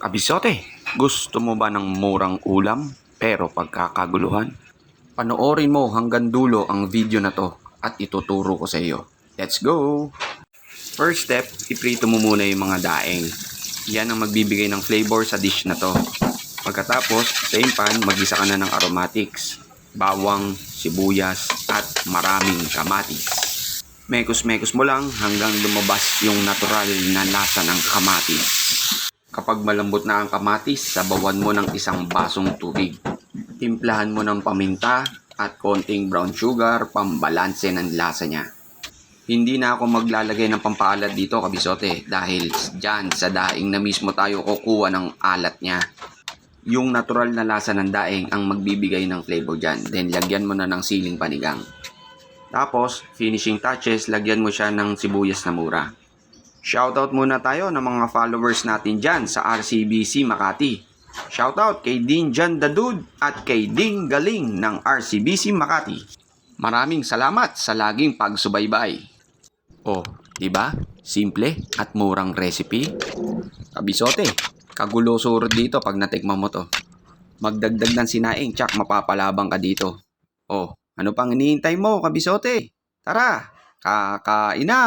Kabisote, gusto mo ba ng murang ulam pero pagkakaguluhan? Panoorin mo hanggang dulo ang video na to at ituturo ko sa iyo. Let's go! First step, iprito mo muna yung mga daing. Yan ang magbibigay ng flavor sa dish na to. Pagkatapos, same pan, magisa ka na ng aromatics, bawang, sibuyas, at maraming kamatis. Mekos-mekos mo lang hanggang lumabas yung natural na lasa ng kamatis. Kapag malambot na ang kamatis, sabawan mo ng isang basong tubig. Timplahan mo ng paminta at konting brown sugar pambalanse ng lasa niya. Hindi na ako maglalagay ng pampaalat dito, kabisote, dahil dyan sa daing na mismo tayo kukuha ng alat niya. Yung natural na lasa ng daing ang magbibigay ng flavor dyan. Then lagyan mo na ng siling panigang. Tapos, finishing touches, lagyan mo siya ng sibuyas na mura. Shoutout muna tayo ng mga followers natin dyan sa RCBC Makati. Shoutout kay Dean Jan the Dude at kay Ding Galing ng RCBC Makati. Maraming salamat sa laging pagsubaybay. Oh, di ba? Simple at murang recipe. Kabisote, kagulo surod dito pag natikman mo to. Magdagdag ng sinaing, tsak mapapalabang ka dito. Oh, ano pang iniintay mo, kabisote? Tara, kakain na!